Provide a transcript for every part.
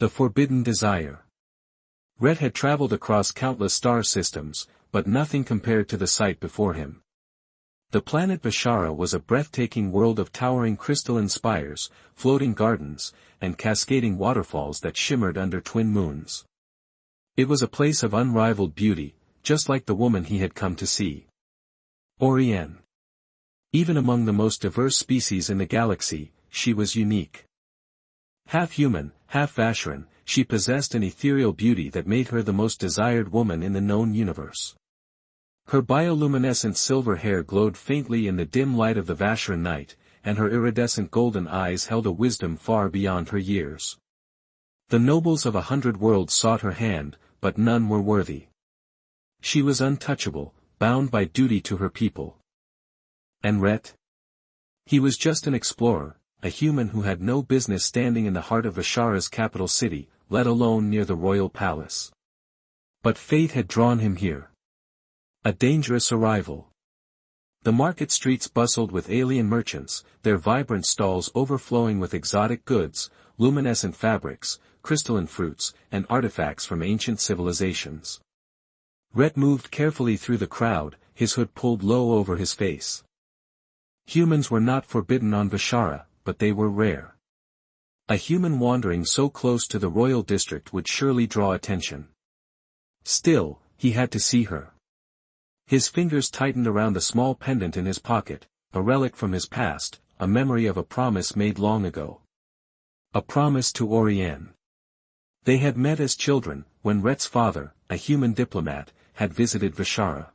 The forbidden desire. Rhett had traveled across countless star systems, but nothing compared to the sight before him. The planet Bashara was a breathtaking world of towering crystalline spires, floating gardens, and cascading waterfalls that shimmered under twin moons. It was a place of unrivaled beauty, just like the woman he had come to see. Oriane. Even among the most diverse species in the galaxy, she was unique. Half human, half Vacheron, she possessed an ethereal beauty that made her the most desired woman in the known universe. Her bioluminescent silver hair glowed faintly in the dim light of the Vacheron night, and her iridescent golden eyes held a wisdom far beyond her years. The nobles of 100 worlds sought her hand, but none were worthy. She was untouchable, bound by duty to her people. And Rhett? He was just an explorer, a human who had no business standing in the heart of Bashara's capital city, let alone near the royal palace. But fate had drawn him here. A dangerous arrival. The market streets bustled with alien merchants, their vibrant stalls overflowing with exotic goods, luminescent fabrics, crystalline fruits, and artifacts from ancient civilizations. Rhett moved carefully through the crowd, his hood pulled low over his face. Humans were not forbidden on Bashara, but they were rare. A human wandering so close to the royal district would surely draw attention. Still, he had to see her. His fingers tightened around a small pendant in his pocket, a relic from his past, a memory of a promise made long ago. A promise to Oriane. They had met as children, when Rhett's father, a human diplomat, had visited Bashara.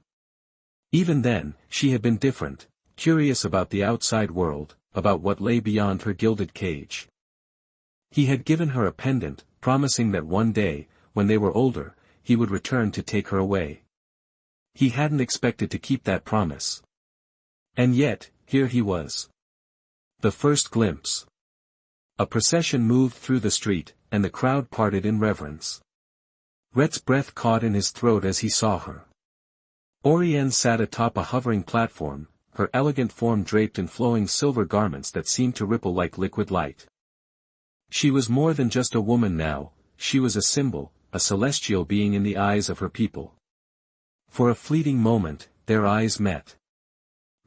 Even then, she had been different, curious about the outside world, about what lay beyond her gilded cage. He had given her a pendant, promising that one day, when they were older, he would return to take her away. He hadn't expected to keep that promise. And yet, here he was. The first glimpse. A procession moved through the street, and the crowd parted in reverence. Rhett's breath caught in his throat as he saw her. Oriane sat atop a hovering platform, her elegant form draped in flowing silver garments that seemed to ripple like liquid light. She was more than just a woman now, she was a symbol, a celestial being in the eyes of her people. For a fleeting moment, their eyes met.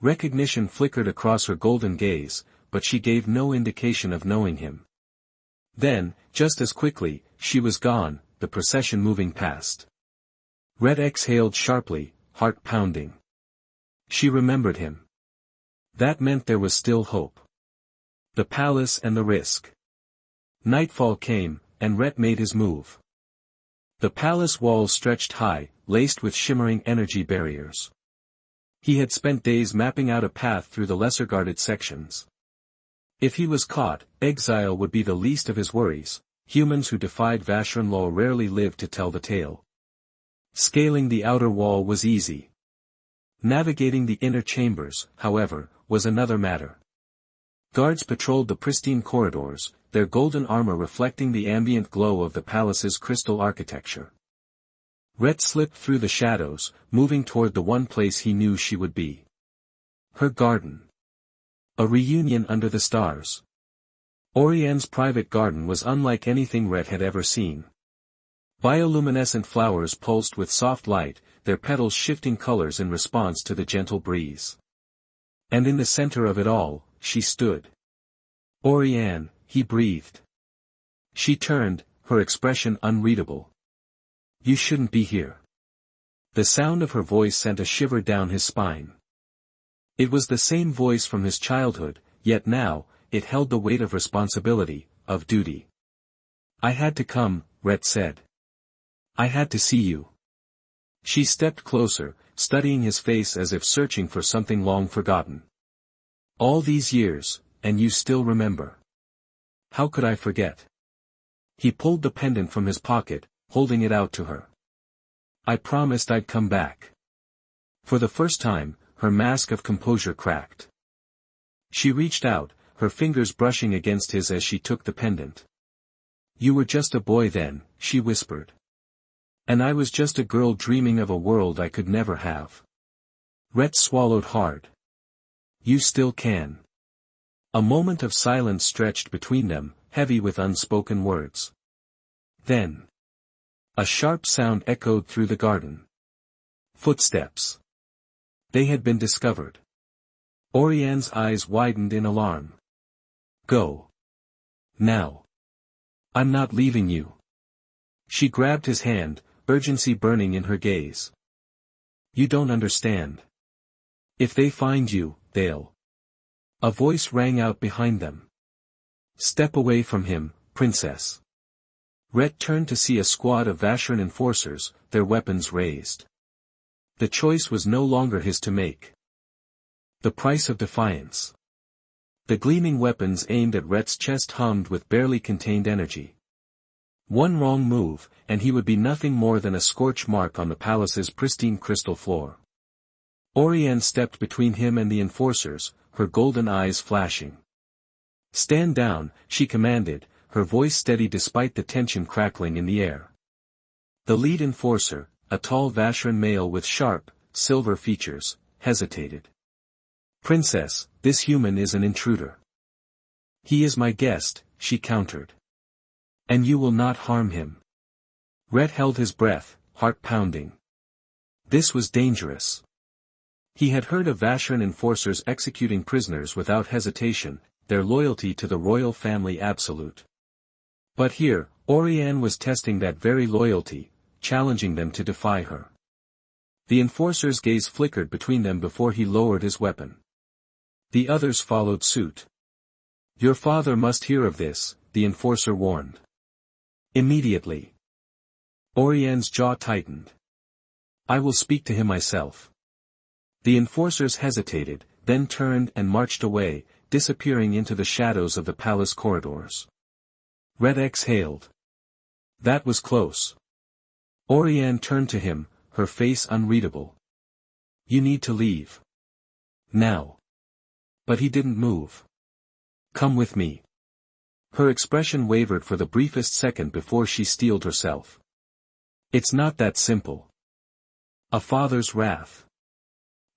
Recognition flickered across her golden gaze, but she gave no indication of knowing him. Then, just as quickly, she was gone, the procession moving past. Rhett exhaled sharply, heart pounding. She remembered him. That meant there was still hope. The palace and the risk. Nightfall came, and Rhett made his move. The palace walls stretched high, laced with shimmering energy barriers. He had spent days mapping out a path through the lesser-guarded sections. If he was caught, exile would be the least of his worries. Humans who defied Vacheron law rarely lived to tell the tale. Scaling the outer wall was easy. Navigating the inner chambers, however, was another matter. Guards patrolled the pristine corridors, their golden armor reflecting the ambient glow of the palace's crystal architecture. Rhett slipped through the shadows, moving toward the one place he knew she would be. Her garden. A reunion under the stars. Oriane's private garden was unlike anything Rhett had ever seen. Bioluminescent flowers pulsed with soft light, their petals shifting colors in response to the gentle breeze. And in the center of it all, she stood. Oriane, he breathed. She turned, her expression unreadable. You shouldn't be here. The sound of her voice sent a shiver down his spine. It was the same voice from his childhood, yet now, it held the weight of responsibility, of duty. I had to come, Rhett said. I had to see you. She stepped closer, studying his face as if searching for something long forgotten. All these years, and you still remember. How could I forget? He pulled the pendant from his pocket, holding it out to her. I promised I'd come back. For the first time, her mask of composure cracked. She reached out, her fingers brushing against his as she took the pendant. You were just a boy then, she whispered. And I was just a girl dreaming of a world I could never have. Rhett swallowed hard. You still can. A moment of silence stretched between them, heavy with unspoken words. Then, a sharp sound echoed through the garden. Footsteps. They had been discovered. Oriane's eyes widened in alarm. Go. Now. I'm not leaving you. She grabbed his hand, urgency burning in her gaze. You don't understand. If they find you, they'll. A voice rang out behind them. Step away from him, princess. Rhett turned to see a squad of Vacheron enforcers, their weapons raised. The choice was no longer his to make. The price of defiance. The gleaming weapons aimed at Rhett's chest hummed with barely contained energy. One wrong move, and he would be nothing more than a scorch mark on the palace's pristine crystal floor. Oriane stepped between him and the enforcers, her golden eyes flashing. Stand down, she commanded, her voice steady despite the tension crackling in the air. The lead enforcer, a tall Vacheron male with sharp, silver features, hesitated. Princess, this human is an intruder. He is my guest, she countered. And you will not harm him. Rhett held his breath, heart pounding. This was dangerous. He had heard of Vacheron enforcers executing prisoners without hesitation, their loyalty to the royal family absolute. But here, Oriane was testing that very loyalty, challenging them to defy her. The enforcer's gaze flickered between them before he lowered his weapon. The others followed suit. Your father must hear of this, the enforcer warned. Immediately. Oriane's jaw tightened. I will speak to him myself. The enforcers hesitated, then turned and marched away, disappearing into the shadows of the palace corridors. Rhett exhaled. That was close. Oriane turned to him, her face unreadable. You need to leave. Now. But he didn't move. Come with me. Her expression wavered for the briefest second before she steeled herself. It's not that simple. A father's wrath.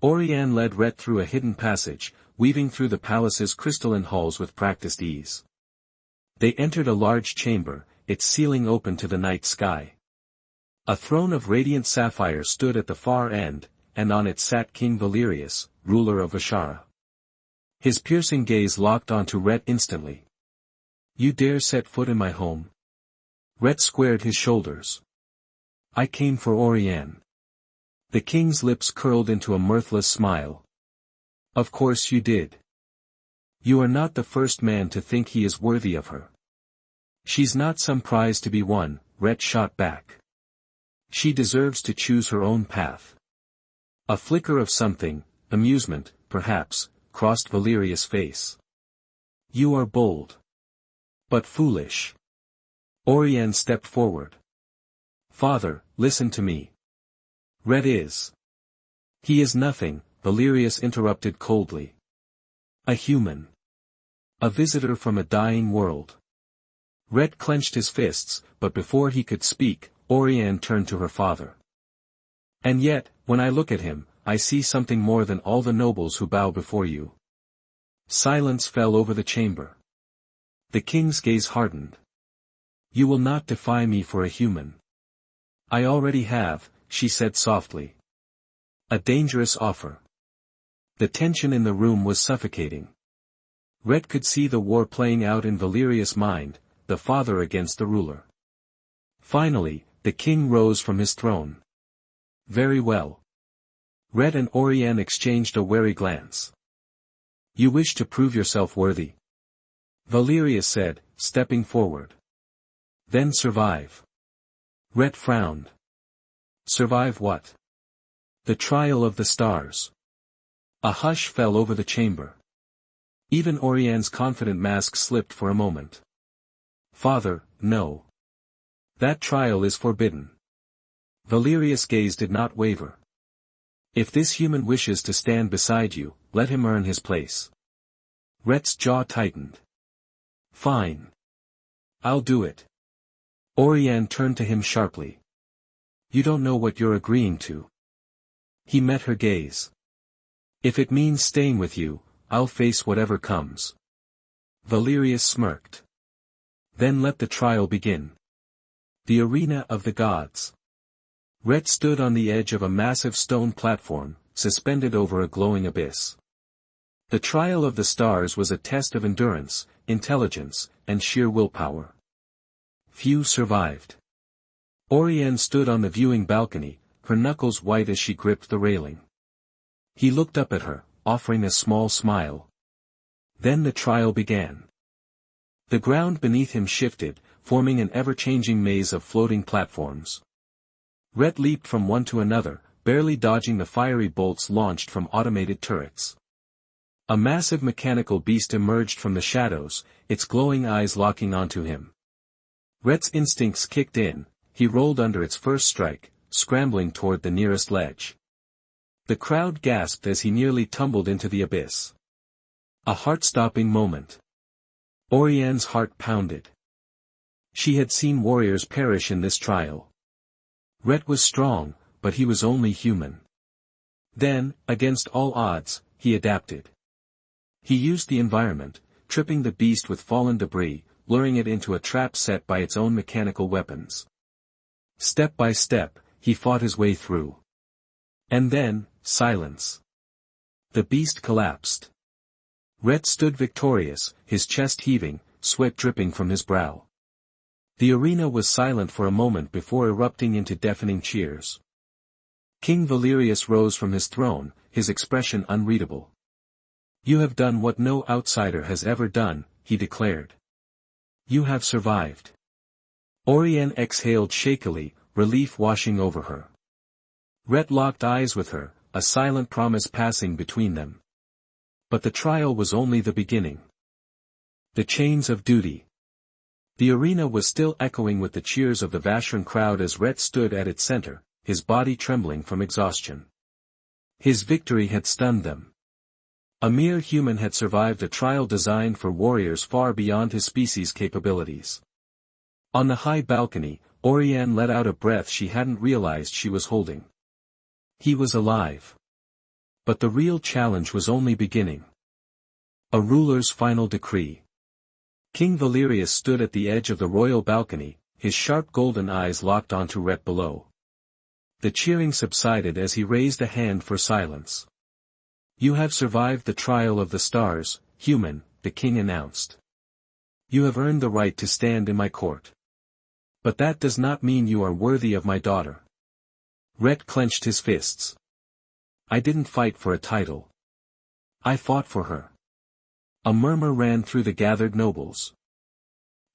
Oriane led Rhett through a hidden passage, weaving through the palace's crystalline halls with practiced ease. They entered a large chamber, its ceiling open to the night sky. A throne of radiant sapphire stood at the far end, and on it sat King Valerius, ruler of Ashara. His piercing gaze locked onto Rhett instantly. You dare set foot in my home? Rhett squared his shoulders. I came for Oriane. The king's lips curled into a mirthless smile. Of course you did. You are not the first man to think he is worthy of her. She's not some prize to be won, Rhett shot back. She deserves to choose her own path. A flicker of something, amusement, perhaps, crossed Valerius' face. You are bold. But foolish. Oriane stepped forward. Father, listen to me. Rhett is. He is nothing, Valerius interrupted coldly. A human. A visitor from a dying world. Rhett clenched his fists, but before he could speak, Oriane turned to her father. And yet, when I look at him, I see something more than all the nobles who bow before you. Silence fell over the chamber. The king's gaze hardened. You will not defy me for a human. I already have, she said softly. A dangerous offer. The tension in the room was suffocating. Rhett could see the war playing out in Valerius' mind, the father against the ruler. Finally, the king rose from his throne. Very well. Rhett and Oriane exchanged a wary glance. You wish to prove yourself worthy? Valerius said, stepping forward. Then survive. Rhett frowned. Survive what? The trial of the stars. A hush fell over the chamber. Even Oriane's confident mask slipped for a moment. Father, no. That trial is forbidden. Valerius' gaze did not waver. If this human wishes to stand beside you, let him earn his place. Rhett's jaw tightened. Fine. I'll do it. Oriane turned to him sharply. You don't know what you're agreeing to. He met her gaze. If it means staying with you, I'll face whatever comes. Valerius smirked. Then let the trial begin. The arena of the gods. Ret stood on the edge of a massive stone platform, suspended over a glowing abyss. The trial of the stars was a test of endurance, intelligence, and sheer willpower. Few survived. Orianne stood on the viewing balcony, her knuckles white as she gripped the railing. He looked up at her, offering a small smile. Then the trial began. The ground beneath him shifted, forming an ever-changing maze of floating platforms. Ret leaped from one to another, barely dodging the fiery bolts launched from automated turrets. A massive mechanical beast emerged from the shadows, its glowing eyes locking onto him. Ret's instincts kicked in, he rolled under its first strike, scrambling toward the nearest ledge. The crowd gasped as he nearly tumbled into the abyss. A heart-stopping moment. Orianne's heart pounded. She had seen warriors perish in this trial. Ret was strong, but he was only human. Then, against all odds, he adapted. He used the environment, tripping the beast with fallen debris, luring it into a trap set by its own mechanical weapons. Step by step, he fought his way through. And then, silence. The beast collapsed. Ret stood victorious, his chest heaving, sweat dripping from his brow. The arena was silent for a moment before erupting into deafening cheers. King Valerius rose from his throne, his expression unreadable. "You have done what no outsider has ever done," he declared. "You have survived." Orianne exhaled shakily, relief washing over her. Ret locked eyes with her, a silent promise passing between them. But the trial was only the beginning. The chains of duty. The arena was still echoing with the cheers of the Vacheron crowd as Ret stood at its center, his body trembling from exhaustion. His victory had stunned them. A mere human had survived a trial designed for warriors far beyond his species' capabilities. On the high balcony, Orianne let out a breath she hadn't realized she was holding. He was alive. But the real challenge was only beginning. A ruler's final decree. King Valerius stood at the edge of the royal balcony, his sharp golden eyes locked onto Ret below. The cheering subsided as he raised a hand for silence. "You have survived the trial of the stars, human," the king announced. "You have earned the right to stand in my court. But that does not mean you are worthy of my daughter." Ret clenched his fists. "I didn't fight for a title. I fought for her." A murmur ran through the gathered nobles.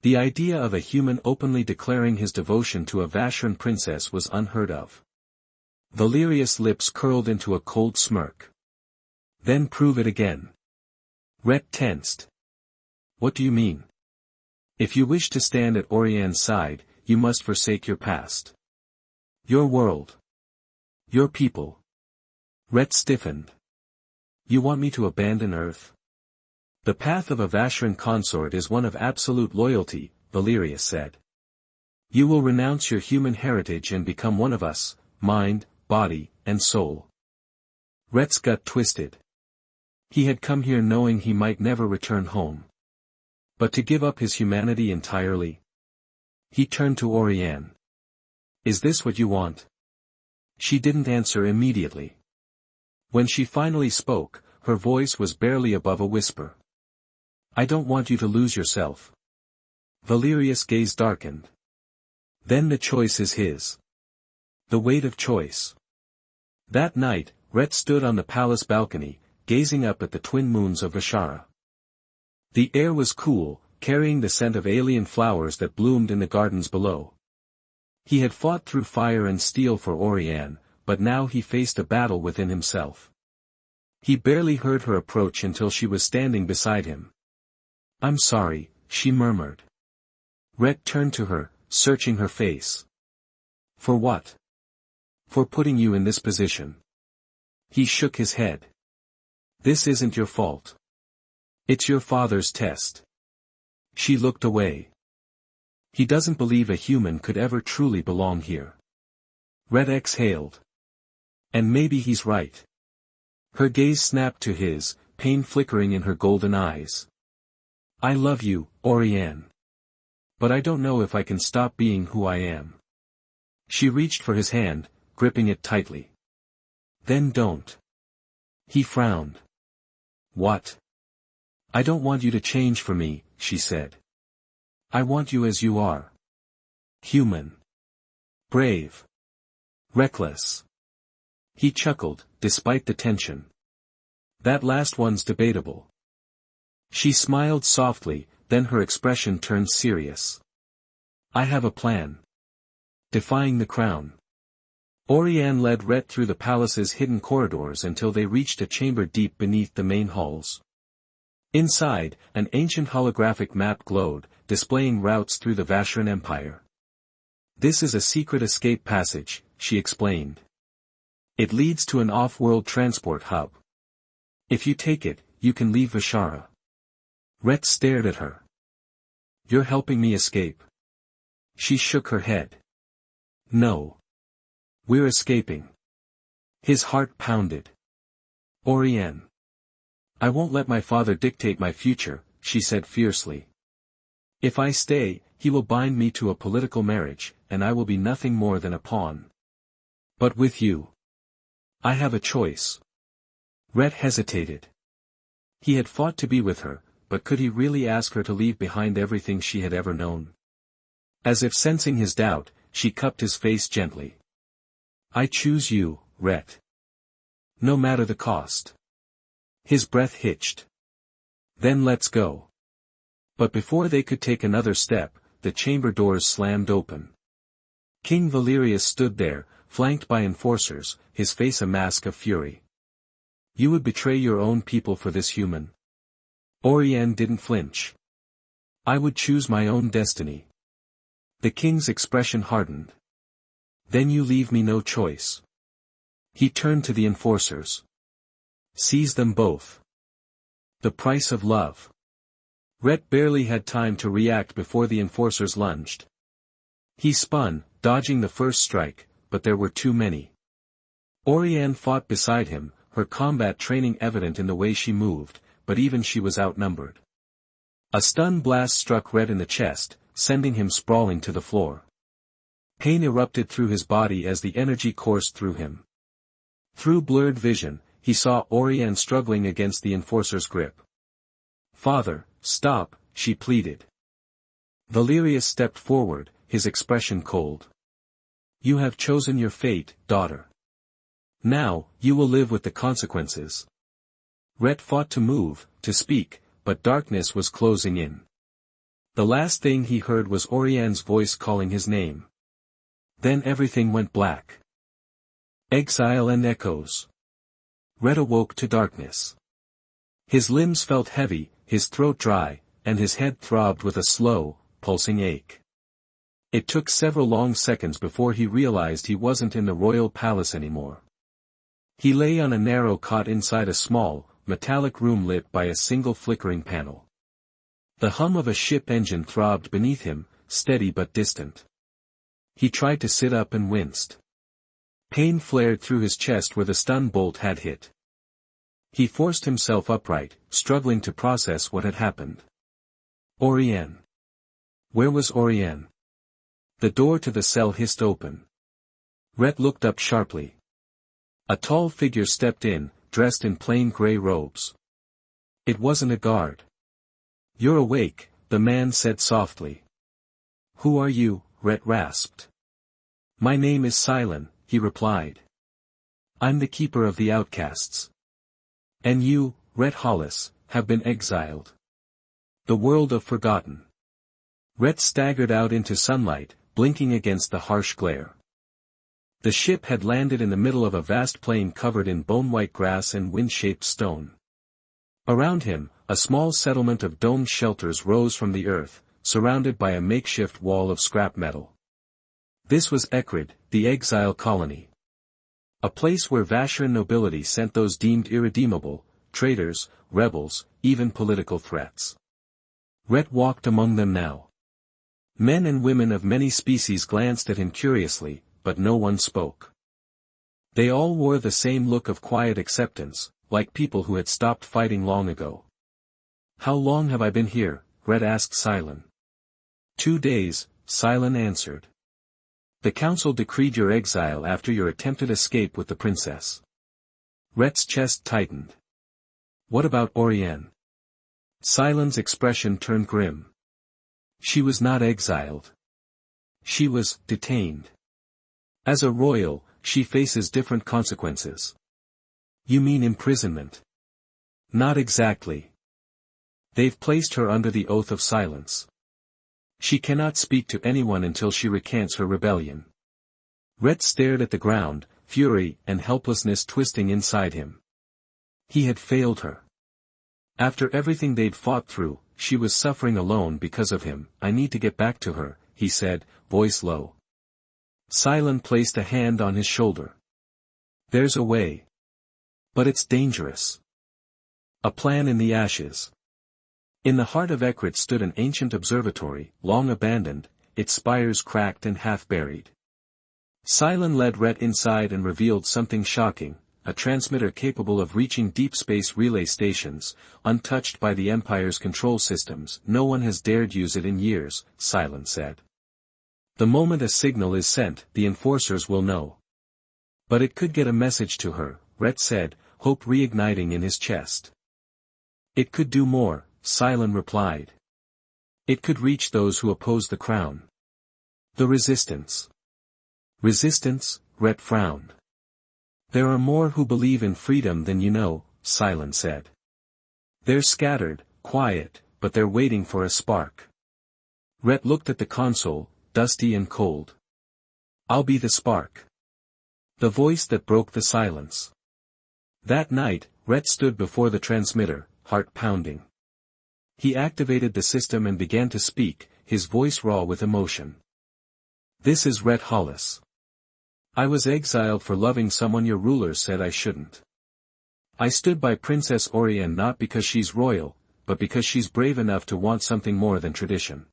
The idea of a human openly declaring his devotion to a Vacheron princess was unheard of. Valerius' lips curled into a cold smirk. "Then prove it again." Ret tensed. "What do you mean?" "If you wish to stand at Orianne's side, you must forsake your past. Your world. Your people." Ret stiffened. "You want me to abandon Earth?" "The path of a Vacheron consort is one of absolute loyalty," Valerius said. "You will renounce your human heritage and become one of us, mind, body, and soul." Ret's gut twisted. He had come here knowing he might never return home. But to give up his humanity entirely? He turned to Orianne. "Is this what you want?" She didn't answer immediately. When she finally spoke, her voice was barely above a whisper. "I don't want you to lose yourself." Valerius' gaze darkened. "Then the choice is his." The weight of choice. That night, Ret stood on the palace balcony, gazing up at the twin moons of Vashara. The air was cool, carrying the scent of alien flowers that bloomed in the gardens below. He had fought through fire and steel for Orianne, but now he faced a battle within himself. He barely heard her approach until she was standing beside him. "I'm sorry," she murmured. Ret turned to her, searching her face. "For what?" "For putting you in this position." He shook his head. "This isn't your fault. It's your father's test." She looked away. "He doesn't believe a human could ever truly belong here." Ret exhaled. "And maybe he's right." Her gaze snapped to his, pain flickering in her golden eyes. "I love you, Orianne. But I don't know if I can stop being who I am. She reached for his hand, gripping it tightly. Then don't. He frowned. What? I don't want you to change for me, she said. I want you as you are. Human. Brave. Reckless. He chuckled, despite the tension. That last one's debatable. She smiled softly, then her expression turned serious. I have a plan. Defying the crown. Oriane led Rhett through the palace's hidden corridors until they reached a chamber deep beneath the main halls. Inside, an ancient holographic map glowed, displaying routes through the Vacheron Empire. This is a secret escape passage, she explained. It leads to an off-world transport hub. If you take it, you can leave Vashara. Rhett stared at her. You're helping me escape. She shook her head. No. We're escaping. His heart pounded. Oriane. I won't let my father dictate my future, she said fiercely. If I stay, he will bind me to a political marriage, and I will be nothing more than a pawn. But with you. I have a choice. Rhett hesitated. He had fought to be with her, but could he really ask her to leave behind everything she had ever known? As if sensing his doubt, she cupped his face gently. I choose you, Rhett. No matter the cost. His breath hitched. Then let's go. But before they could take another step, the chamber doors slammed open. King Valerius stood there, flanked by enforcers, his face a mask of fury. You would betray your own people for this human? Oriane didn't flinch. I would choose my own destiny. The king's expression hardened. Then you leave me no choice. He turned to the enforcers. Seize them both. The price of love. Rhett barely had time to react before the enforcers lunged. He spun, dodging the first strike, but there were too many. Oriane fought beside him, her combat training evident in the way she moved, but even she was outnumbered. A stun blast struck Rhett in the chest, sending him sprawling to the floor. Pain erupted through his body as the energy coursed through him. Through blurred vision, he saw Oriane struggling against the enforcer's grip. Father, stop, she pleaded. Valerius stepped forward, his expression cold. You have chosen your fate, daughter. Now, you will live with the consequences. Rhett fought to move, to speak, but darkness was closing in. The last thing he heard was Oriane's voice calling his name. Then everything went black. Exile and echoes. Rhett awoke to darkness. His limbs felt heavy, his throat dry, and his head throbbed with a slow, pulsing ache. It took several long seconds before he realized he wasn't in the royal palace anymore. He lay on a narrow cot inside a small, metallic room lit by a single flickering panel. The hum of a ship engine throbbed beneath him, steady but distant. He tried to sit up and winced. Pain flared through his chest where the stun bolt had hit. He forced himself upright, struggling to process what had happened. Oriane. Where was Oriane? The door to the cell hissed open. Rhett looked up sharply. A tall figure stepped in, dressed in plain gray robes. It wasn't a guard. You're awake, the man said softly. Who are you? Rhett rasped. My name is Silen, he replied. I'm the keeper of the outcasts. And you, Rhett Hollis, have been exiled. The world of forgotten. Rhett staggered out into sunlight, blinking against the harsh glare. The ship had landed in the middle of a vast plain covered in bone-white grass and wind-shaped stone. Around him, a small settlement of domed shelters rose from the earth, surrounded by a makeshift wall of scrap metal. This was Ekrid, the exile colony. A place where Vacheron nobility sent those deemed irredeemable, traitors, rebels, even political threats. Rhett walked among them now. Men and women of many species glanced at him curiously, but no one spoke. They all wore the same look of quiet acceptance, like people who had stopped fighting long ago. How long have I been here? Rhett asked Silen. 2 days, Cylon answered. The council decreed your exile after your attempted escape with the princess. Rhett's chest tightened. What about Orianne? Cylon's expression turned grim. She was not exiled. She was detained. As a royal, she faces different consequences. You mean imprisonment? Not exactly. They've placed her under the oath of silence. She cannot speak to anyone until she recants her rebellion. Rhett stared at the ground, fury and helplessness twisting inside him. He had failed her. After everything they'd fought through, she was suffering alone because of him. I need to get back to her, he said, voice low. Cylon placed a hand on his shoulder. There's a way. But it's dangerous. A plan in the ashes. In the heart of Ekrit stood an ancient observatory, long abandoned, its spires cracked and half-buried. Cylon led Rhett inside and revealed something shocking, a transmitter capable of reaching deep space relay stations, untouched by the Empire's control systems. No one has dared use it in years, Cylon said. The moment a signal is sent, the enforcers will know. But it could get a message to her, Rhett said, hope reigniting in his chest. It could do more, Cylon replied. It could reach those who oppose the crown. The resistance. Resistance? Rhett frowned. There are more who believe in freedom than you know, Cylon said. They're scattered, quiet, but they're waiting for a spark. Rhett looked at the console, dusty and cold. I'll be the spark. The voice that broke the silence. That night, Rhett stood before the transmitter, heart pounding. He activated the system and began to speak, his voice raw with emotion. This is Rhett Hollis. I was exiled for loving someone your rulers said I shouldn't. I stood by Princess Orianne not because she's royal, but because she's brave enough to want something more than tradition.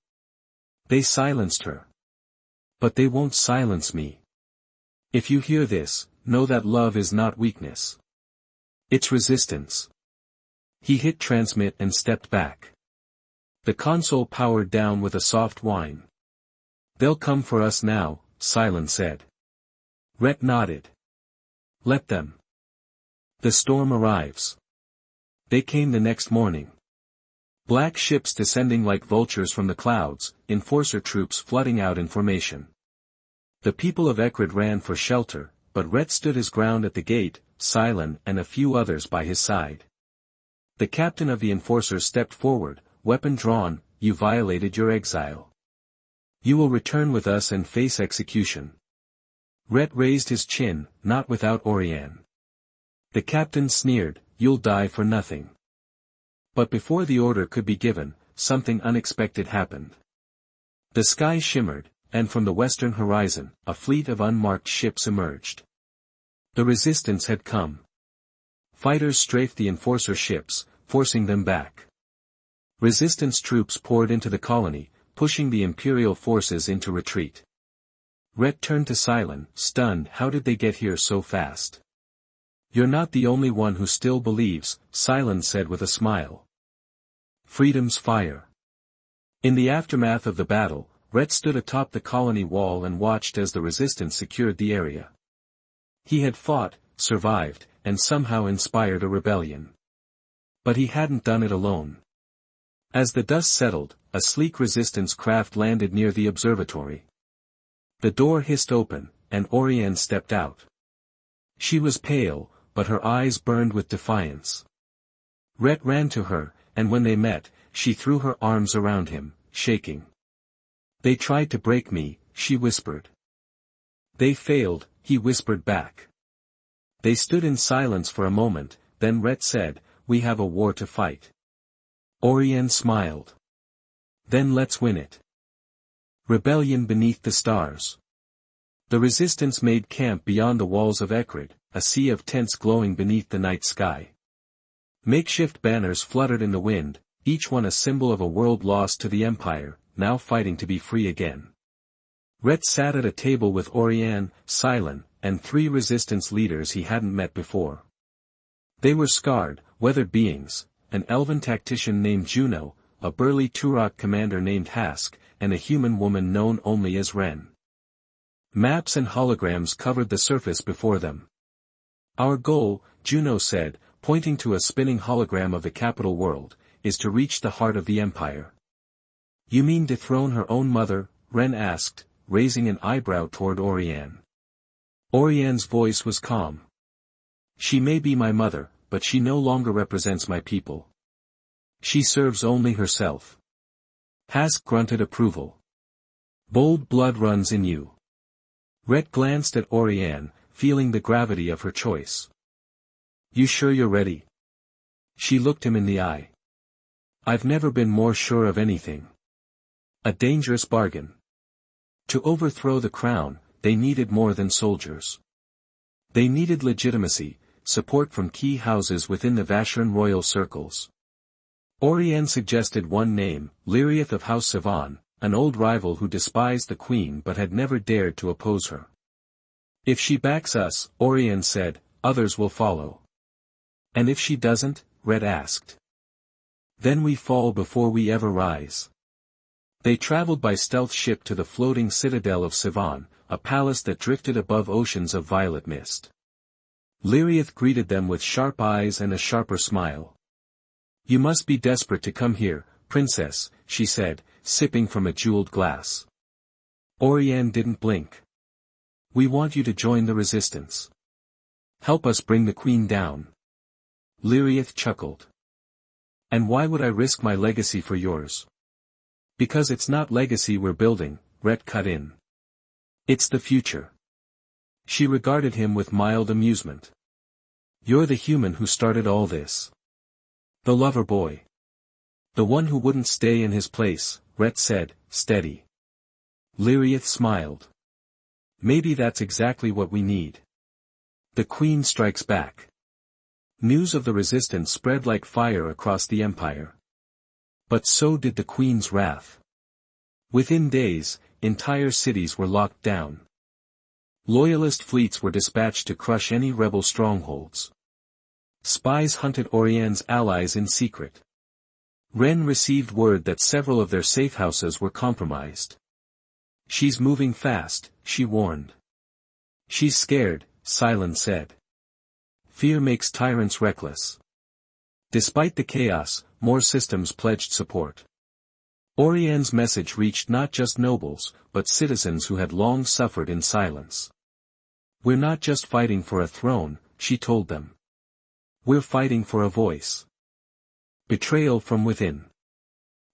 They silenced her. But they won't silence me. If you hear this, know that love is not weakness. It's resistance. He hit transmit and stepped back. The console powered down with a soft whine. They'll come for us now, Cylon said. Rhett nodded. Let them. The storm arrives. They came the next morning. Black ships descending like vultures from the clouds, enforcer troops flooding out in formation. The people of Ekrid ran for shelter, but Rhett stood his ground at the gate, Cylon and a few others by his side. The captain of the enforcers stepped forward, weapon drawn. You violated your exile. You will return with us and face execution. Rhett raised his chin, not without Orianne. The captain sneered, you'll die for nothing. But before the order could be given, something unexpected happened. The sky shimmered, and from the western horizon, a fleet of unmarked ships emerged. The resistance had come. Fighters strafed the enforcer ships, forcing them back. Resistance troops poured into the colony, pushing the Imperial forces into retreat. Rhett turned to Cylon, stunned. How did they get here so fast? You're not the only one who still believes, Cylon said with a smile. Freedom's fire. In the aftermath of the battle, Rhett stood atop the colony wall and watched as the resistance secured the area. He had fought, survived, and somehow inspired a rebellion. But he hadn't done it alone. As the dust settled, a sleek resistance craft landed near the observatory. The door hissed open, and Orianne stepped out. She was pale, but her eyes burned with defiance. Rhett ran to her, and when they met, she threw her arms around him, shaking. They tried to break me, she whispered. They failed, he whispered back. They stood in silence for a moment, then Rhett said, we have a war to fight. Orianne smiled. Then let's win it. Rebellion beneath the stars. The resistance made camp beyond the walls of Ekrid, a sea of tents glowing beneath the night sky. Makeshift banners fluttered in the wind, each one a symbol of a world lost to the Empire, now fighting to be free again. Rhett sat at a table with Orianne, Cylon, and 3 resistance leaders he hadn't met before. They were scarred, weathered beings, an elven tactician named Juno, a burly Turok commander named Hask, and a human woman known only as Ren. Maps and holograms covered the surface before them. Our goal, Juno said, pointing to a spinning hologram of the capital world, is to reach the heart of the empire. You mean dethrone her own mother? Ren asked, raising an eyebrow toward Oriane. Oriane's voice was calm. She may be my mother, but she no longer represents my people. She serves only herself. Hask grunted approval. Bold blood runs in you. Rhett glanced at Oriane, feeling the gravity of her choice. You sure you're ready? She looked him in the eye. I've never been more sure of anything. A dangerous bargain. To overthrow the crown, they needed more than soldiers. They needed legitimacy, support from key houses within the Vacheron royal circles. Oriane suggested one name, Lyriath of House Sivan, an old rival who despised the queen but had never dared to oppose her. If she backs us, Oriane said, others will follow. And if she doesn't? Red asked. Then we fall before we ever rise. They traveled by stealth ship to the floating citadel of Sivan, a palace that drifted above oceans of violet mist. Lyriath greeted them with sharp eyes and a sharper smile. You must be desperate to come here, princess, she said, sipping from a jeweled glass. Oriane didn't blink. We want you to join the resistance. Help us bring the queen down. Lyriath chuckled. And why would I risk my legacy for yours? Because it's not legacy we're building, Rhett cut in. It's the future. She regarded him with mild amusement. You're the human who started all this. The lover boy. The one who wouldn't stay in his place, Rhett said, steady. Lyriath smiled. Maybe that's exactly what we need. The queen strikes back. News of the resistance spread like fire across the empire. But so did the queen's wrath. Within days, entire cities were locked down. Loyalist fleets were dispatched to crush any rebel strongholds. Spies hunted Oriane's allies in secret. Ren received word that several of their safe houses were compromised. She's moving fast, she warned. She's scared, Silent said. Fear makes tyrants reckless. Despite the chaos, more systems pledged support. Oriane's message reached not just nobles, but citizens who had long suffered in silence. We're not just fighting for a throne, she told them. We're fighting for a voice. Betrayal from within.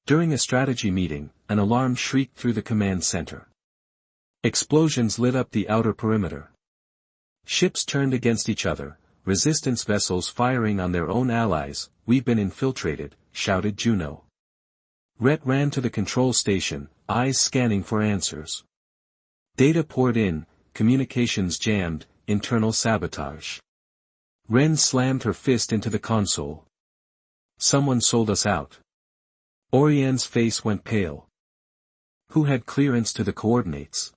During a strategy meeting, an alarm shrieked through the command center. Explosions lit up the outer perimeter. Ships turned against each other, resistance vessels firing on their own allies. We've been infiltrated, shouted Juno. Rhett ran to the control station, eyes scanning for answers. Data poured in, communications jammed, internal sabotage. Ren slammed her fist into the console. Someone sold us out. Oriane's face went pale. Who had clearance to the coordinates?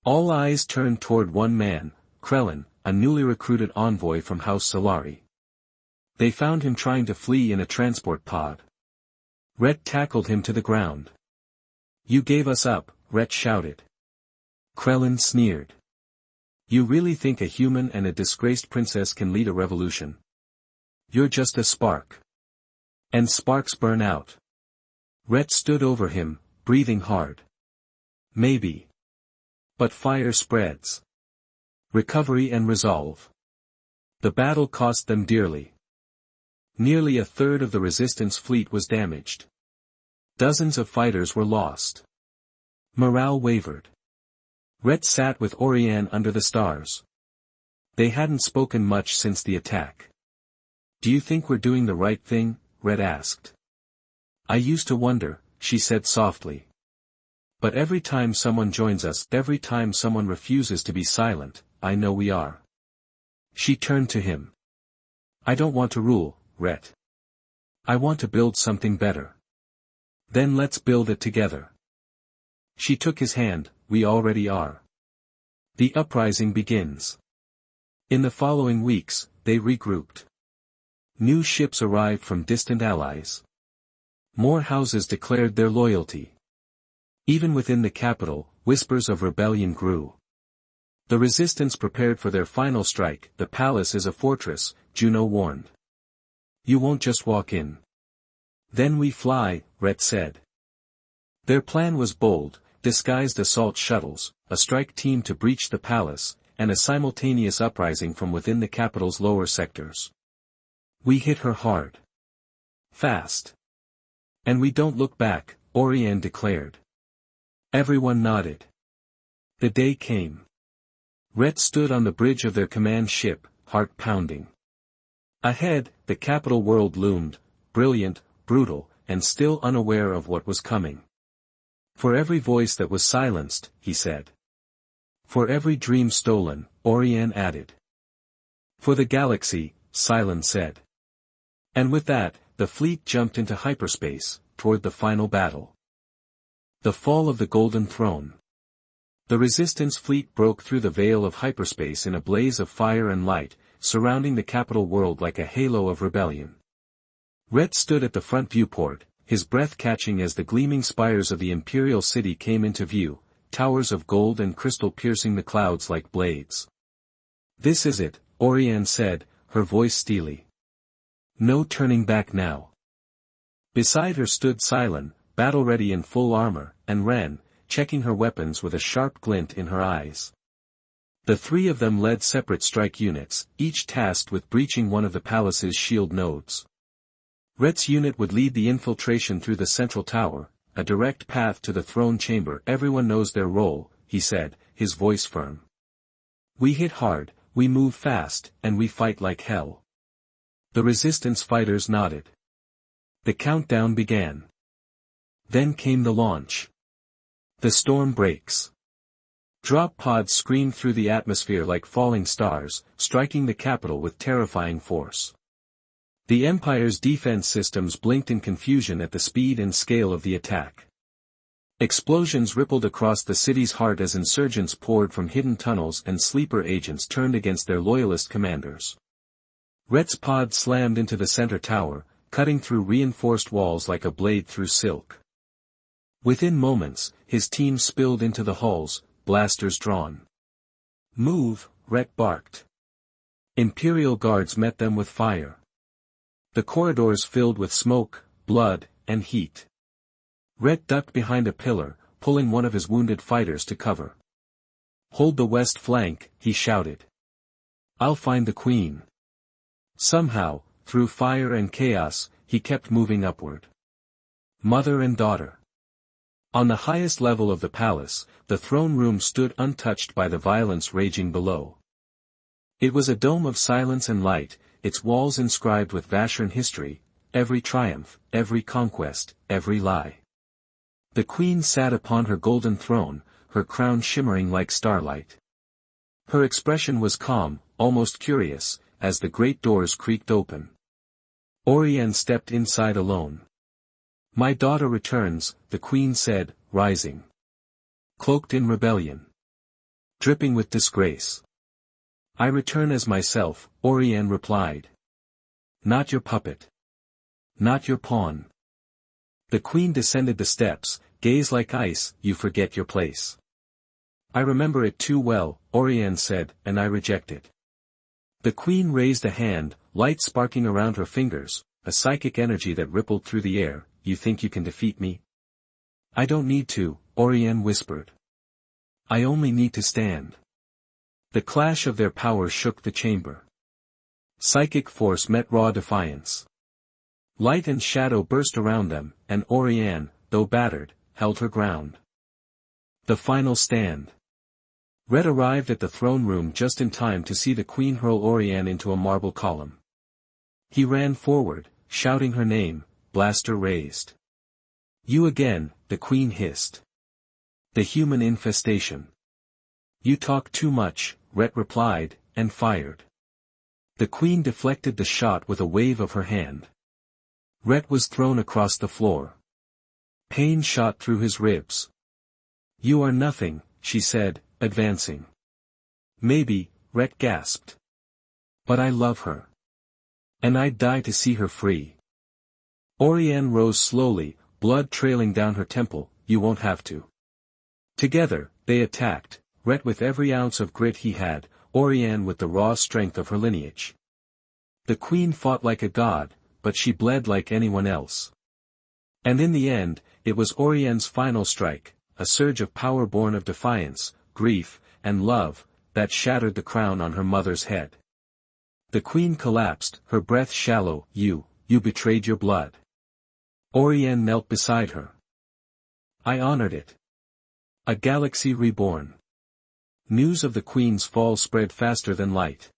All eyes turned toward one man, Krellin, a newly recruited envoy from House Solari. They found him trying to flee in a transport pod. Rhett tackled him to the ground. You gave us up, Rhett shouted. Krellin sneered. You really think a human and a disgraced princess can lead a revolution? You're just a spark. And sparks burn out. Rhett stood over him, breathing hard. Maybe. But fire spreads. Recovery and resolve. The battle cost them dearly. Nearly a third of the resistance fleet was damaged. Dozens of fighters were lost. Morale wavered. Rhett sat with Oriane under the stars. They hadn't spoken much since the attack. Do you think we're doing the right thing? Rhett asked. I used to wonder, she said softly. But every time someone joins us, every time someone refuses to be silent, I know we are. She turned to him. I don't want to rule, Rhett. I want to build something better. Then let's build it together. She took his hand. We already are. The uprising begins. In the following weeks, they regrouped. New ships arrived from distant allies. More houses declared their loyalty. Even within the capital, whispers of rebellion grew. The resistance prepared for their final strike. The palace is a fortress, Juno warned. You won't just walk in. Then we fly, Rhett said. Their plan was bold, disguised assault shuttles, a strike team to breach the palace, and a simultaneous uprising from within the capital's lower sectors. We hit her hard. Fast. And we don't look back, Oriane declared. Everyone nodded. The day came. Rhett stood on the bridge of their command ship, heart pounding. Ahead, the capital world loomed, brilliant, brutal, and still unaware of what was coming. For every voice that was silenced, he said. For every dream stolen, Oriane added. For the galaxy, Silence said. And with that, the fleet jumped into hyperspace, toward the final battle. The fall of the Golden Throne. The Resistance fleet broke through the veil of hyperspace in a blaze of fire and light, surrounding the capital world like a halo of rebellion. Rhett stood at the front viewport, his breath catching as the gleaming spires of the Imperial City came into view, towers of gold and crystal piercing the clouds like blades. This is it, Oriane said, her voice steely. No turning back now. Beside her stood Silence, battle-ready in full armor, and Ren, checking her weapons with a sharp glint in her eyes. The three of them led separate strike units, each tasked with breaching one of the palace's shield nodes. Rhett's unit would lead the infiltration through the central tower, a direct path to the throne chamber. Everyone knows their role, he said, his voice firm. We hit hard, we move fast, and we fight like hell. The Resistance fighters nodded. The countdown began. Then came the launch. The storm breaks. Drop pods screamed through the atmosphere like falling stars, striking the capital with terrifying force. The Empire's defense systems blinked in confusion at the speed and scale of the attack. Explosions rippled across the city's heart as insurgents poured from hidden tunnels and sleeper agents turned against their loyalist commanders. Rhett's pod slammed into the center tower, cutting through reinforced walls like a blade through silk. Within moments, his team spilled into the halls, blasters drawn. Move, Rhett barked. Imperial guards met them with fire. The corridors filled with smoke, blood, and heat. Rhett ducked behind a pillar, pulling one of his wounded fighters to cover. Hold the west flank, he shouted. I'll find the queen. Somehow, through fire and chaos, he kept moving upward. Mother and daughter. On the highest level of the palace, the throne room stood untouched by the violence raging below. It was a dome of silence and light, its walls inscribed with Vacheron history, every triumph, every conquest, every lie. The queen sat upon her golden throne, her crown shimmering like starlight. Her expression was calm, almost curious, as the great doors creaked open. Oriane stepped inside alone. My daughter returns, the queen said, rising. Cloaked in rebellion. Dripping with disgrace. I return as myself, Oriane replied. Not your puppet. Not your pawn. The queen descended the steps, gaze like ice, you forget your place. I remember it too well, Oriane said, and I reject it. The queen raised a hand, light sparking around her fingers, a psychic energy that rippled through the air. You think you can defeat me? I don't need to, Oriane whispered. I only need to stand. The clash of their power shook the chamber. Psychic force met raw defiance. Light and shadow burst around them, and Oriane, though battered, held her ground. The final stand. Rhett arrived at the throne room just in time to see the queen hurl Oriane into a marble column. He ran forward, shouting her name, blaster raised. You again, the queen hissed. The human infestation. You talk too much, Rhett replied, and fired. The queen deflected the shot with a wave of her hand. Rhett was thrown across the floor. Pain shot through his ribs. You are nothing, she said, advancing. Maybe, Rhett gasped. But I love her. And I'd die to see her free. Oriane rose slowly, blood trailing down her temple. You won't have to. Together, they attacked, Rhett with every ounce of grit he had, Orianne with the raw strength of her lineage. The queen fought like a god, but she bled like anyone else. And in the end, it was Orianne's final strike, a surge of power born of defiance, grief, and love, that shattered the crown on her mother's head. The queen collapsed, her breath shallow. You betrayed your blood. Orianne knelt beside her. I honored it. A galaxy reborn. News of the queen's fall spread faster than light.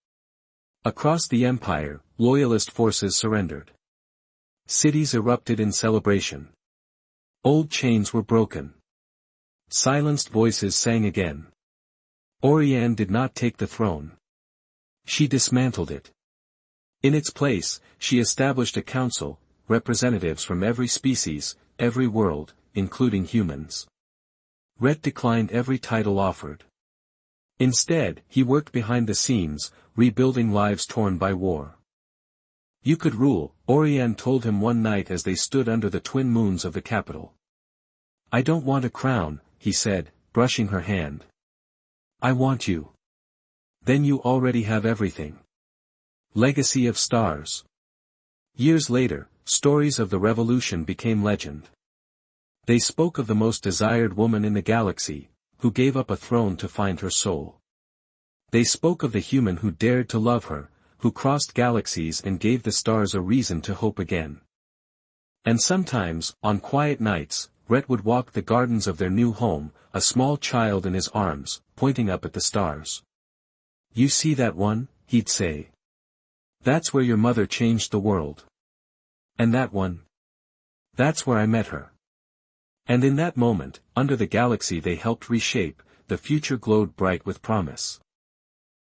Across the empire, loyalist forces surrendered. Cities erupted in celebration. Old chains were broken. Silenced voices sang again. Orianne did not take the throne. She dismantled it. In its place, she established a council, representatives from every species, every world, including humans. Rhett declined every title offered. Instead, he worked behind the scenes, rebuilding lives torn by war. You could rule, Orianne told him one night as they stood under the twin moons of the capital. I don't want a crown, he said, brushing her hand. I want you. Then you already have everything. Legacy of stars. Years later, stories of the revolution became legend. They spoke of the most desired woman in the galaxy, who gave up a throne to find her soul. They spoke of the human who dared to love her, who crossed galaxies and gave the stars a reason to hope again. And sometimes, on quiet nights, Rhett would walk the gardens of their new home, a small child in his arms, pointing up at the stars. You see that one, he'd say. That's where your mother changed the world. And that one? That's where I met her. And in that moment, under the galaxy they helped reshape, the future glowed bright with promise.